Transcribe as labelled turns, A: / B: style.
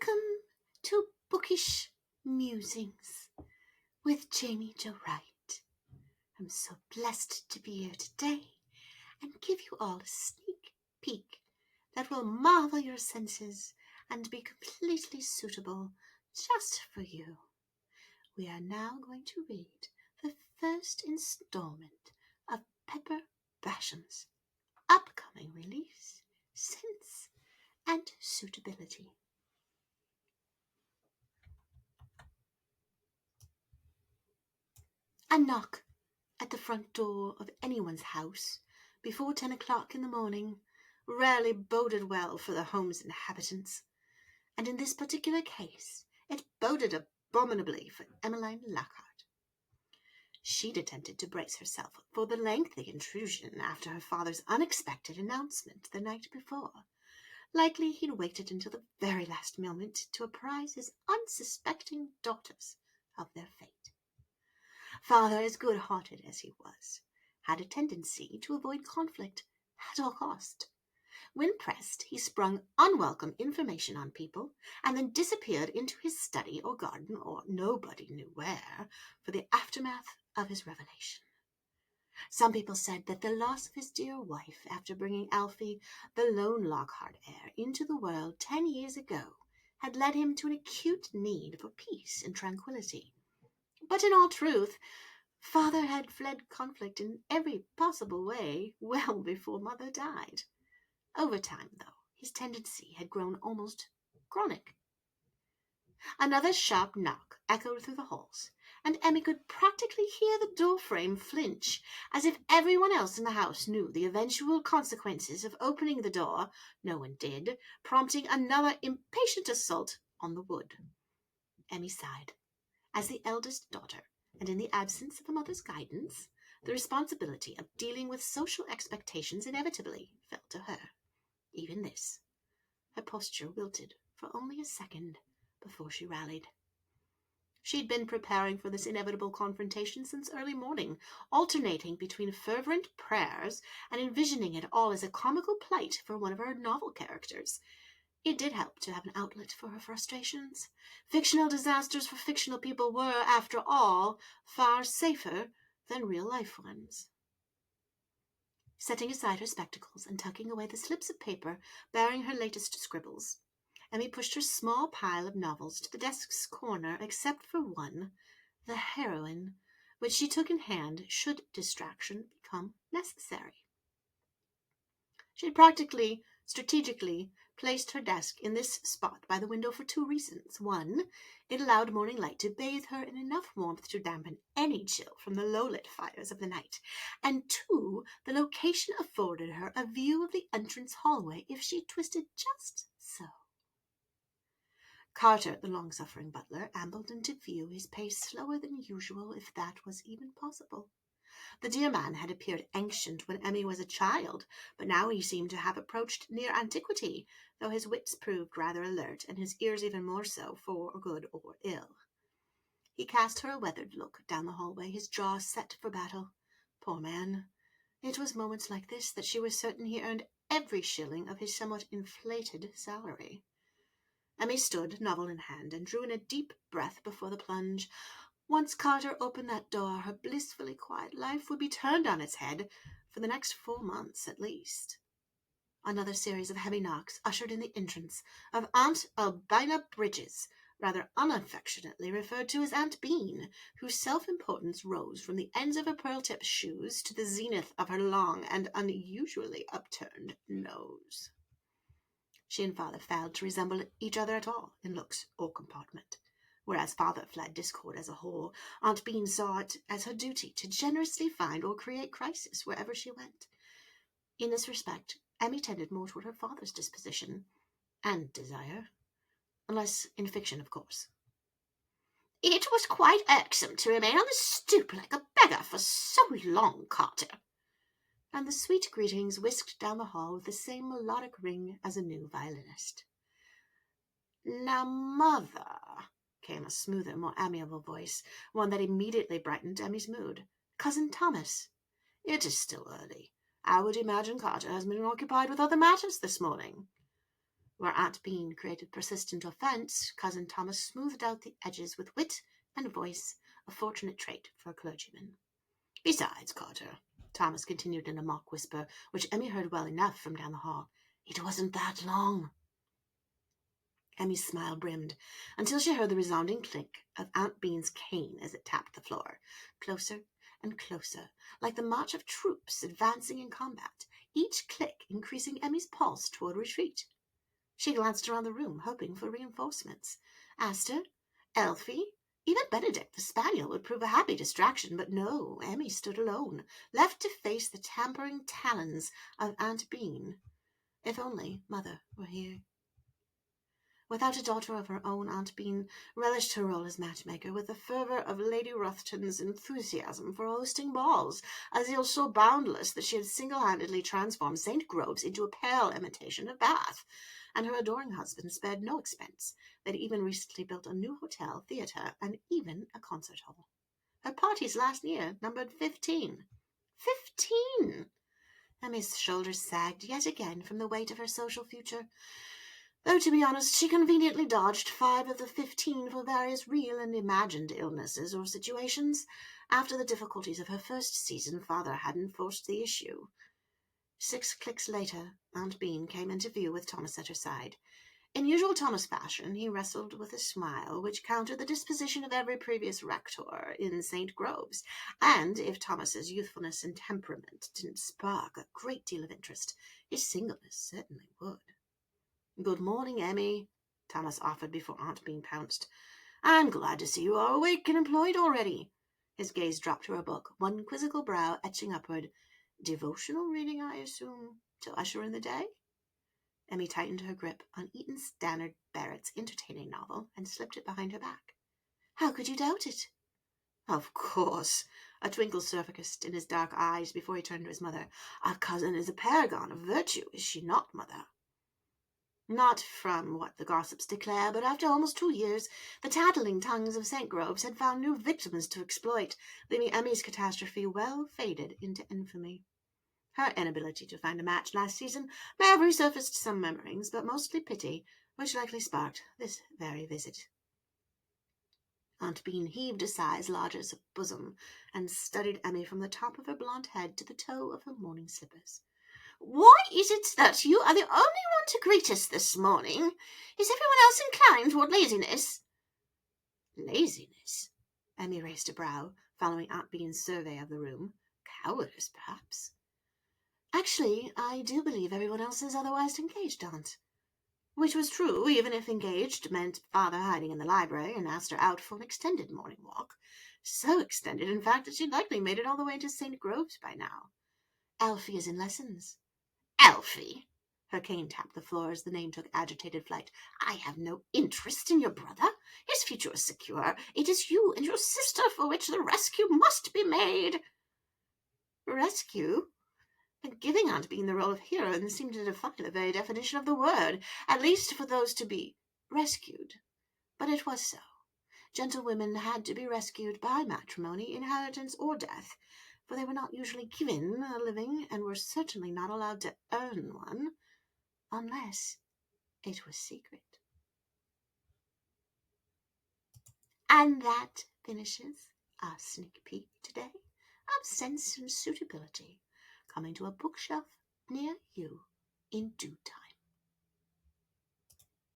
A: Welcome to Bookish Musings with Jamie Jo Wright. I'm so blessed to be here today and give you all a sneak peek that will marvel your senses and be completely suitable just for you. We are now going to read the first installment of Pepper Basham's upcoming release, Sense and Suitability. A knock at the front door of anyone's house before 10 o'clock in the morning rarely boded well for the home's inhabitants, and in this particular case it boded abominably for Emmeline Lockhart. She'd attempted to brace herself for the lengthy intrusion after her father's unexpected announcement the night before. Likely he'd waited until the very last moment to apprise his unsuspecting daughters of their fate. Father, as good-hearted as he was, had a tendency to avoid conflict at all cost. When pressed, he sprung unwelcome information on people and then disappeared into his study or garden or nobody knew where for the aftermath of his revelation. Some people said that the loss of his dear wife after bringing Alfie, the lone Lockhart heir, into the world 10 years ago had led him to an acute need for peace and tranquility. But in all truth, Father had fled conflict in every possible way well before Mother died. Over time, though, his tendency had grown almost chronic. Another sharp knock echoed through the halls, and Emmy could practically hear the doorframe flinch, as if everyone else in the house knew the eventual consequences of opening the door. No one did, prompting another impatient assault on the wood. Emmy sighed. As the eldest daughter, and in the absence of a mother's guidance, the responsibility of dealing with social expectations inevitably fell to her. Even this. Her posture wilted for only a second before she rallied. She'd been preparing for this inevitable confrontation since early morning, alternating between fervent prayers and envisioning it all as a comical plight for one of her novel characters. It did help to have an outlet for her frustrations. Fictional disasters for fictional people were, after all, far safer than real-life ones. Setting aside her spectacles and tucking away the slips of paper bearing her latest scribbles, Emmy pushed her small pile of novels to the desk's corner except for one, The Heroine, which she took in hand should distraction become necessary. She had strategically placed her desk in this spot by the window for 2 reasons. 1, it allowed morning light to bathe her in enough warmth to dampen any chill from the low-lit fires of the night. And 2, the location afforded her a view of the entrance hallway if she twisted just so. Carter, the long-suffering butler, ambled into view, his pace slower than usual, if that was even possible. The dear man had appeared ancient when Emmy was a child, but now he seemed to have approached near antiquity, though his wits proved rather alert, and his ears even more so, for good or ill. He cast her a weathered look down the hallway, his jaw set for battle. Poor man. It was moments like this that she was certain he earned every shilling of his somewhat inflated salary. Emmy stood, novel in hand, and drew in a deep breath before the plunge. Once Carter opened that door, her blissfully quiet life would be turned on its head for the next 4 months at least. Another series of heavy knocks ushered in the entrance of Aunt Albina Bridges, rather unaffectionately referred to as Aunt Bean, whose self-importance rose from the ends of her pearl-tipped shoes to the zenith of her long and unusually upturned nose. She and Father failed to resemble each other at all in looks or comportment. Whereas Father fled discord as a whole, Aunt Bean saw it as her duty to generously find or create crisis wherever she went. In this respect, Emmy tended more toward her father's disposition and desire, unless in fiction, of course. It was quite irksome to remain on the stoop like a beggar for so long, Carter. And the sweet greetings whisked down the hall with the same melodic ring as a new violinist. Now, Mother, came a smoother, more amiable voice, one that immediately brightened Emmy's mood. Cousin Thomas. It is still early. I would imagine Carter has been occupied with other matters this morning. Where Aunt Bean created persistent offence, Cousin Thomas smoothed out the edges with wit and voice, a fortunate trait for a clergyman. Besides, Carter, Thomas continued in a mock whisper, which Emmy heard well enough from down the hall, it wasn't that long. Emmy's smile brimmed, until she heard the resounding clink of Aunt Bean's cane as it tapped the floor, closer and closer, like the march of troops advancing in combat, each click increasing Emmy's pulse toward retreat. She glanced around the room, hoping for reinforcements. Aster, Elfie, even Benedict the spaniel would prove a happy distraction, but no, Emmy stood alone, left to face the tampering talons of Aunt Bean. If only Mother were here. Without a daughter of her own, Aunt Bean relished her role as matchmaker with the fervour of Lady Ruthton's enthusiasm for hosting balls, a zeal so boundless that she had single-handedly transformed St. Grove's into a pale imitation of Bath, and her adoring husband spared no expense. They'd even recently built a new hotel, theatre, and even a concert hall. Her parties last year numbered 15. 15! Emmy's shoulders sagged yet again from the weight of her social future, though, to be honest, she conveniently dodged 5 of the 15 for various real and imagined illnesses or situations. After the difficulties of her first season, Father hadn't forced the issue. 6 clicks later, Aunt Bean came into view with Thomas at her side. In usual Thomas fashion, he wrestled with a smile which countered the disposition of every previous rector in St. Grove's, and if Thomas's youthfulness and temperament didn't spark a great deal of interest, his singleness certainly would. "Good morning, Emmy," Thomas offered before Aunt Bean pounced. "I'm glad to see you are awake and employed already." His gaze dropped to her book, one quizzical brow etching upward. "Devotional reading, I assume, to usher in the day?" Emmy tightened her grip on Eaton Stannard Barrett's entertaining novel and slipped it behind her back. "How could you doubt it?" "Of course." A twinkle surfaced in his dark eyes before he turned to his mother. "Our cousin is a paragon of virtue, is she not, Mother?" "Not from what the gossips declare, but after almost 2 years, the tattling tongues of St. Grove's had found new victims to exploit, leaving Emmy's catastrophe well faded into infamy. Her inability to find a match last season may have resurfaced some memories, but mostly pity, which likely sparked this very visit." Aunt Bean heaved a sigh as large as her bosom, and studied Emmy from the top of her blonde head to the toe of her morning slippers. "Why is it that you are the only one to greet us this morning? Is everyone else inclined toward laziness?" "Laziness?" Emmy raised a brow, following Aunt Bean's survey of the room. "Cowardice, perhaps." "Actually, I do believe everyone else is otherwise engaged, Aunt." Which was true, even if engaged meant Father hiding in the library and asked her out for an extended morning walk. So extended, in fact, that she'd likely made it all the way to St. Grove's by now. "Alfie is in lessons." "Alfie!" Her cane tapped the floor as the name took agitated flight. "I have no interest in your brother. His future is secure. It is you and your sister for which the rescue must be made." Rescue? And giving Aunt Bean the role of heroine seemed to defy the very definition of the word, at least for those to be rescued. But it was so. Gentlewomen had to be rescued by matrimony, inheritance, or death, for they were not usually given a living and were certainly not allowed to earn one, unless it was secret. And that finishes our sneak peek today of Sense and Suitability, coming to a bookshelf near you in due time.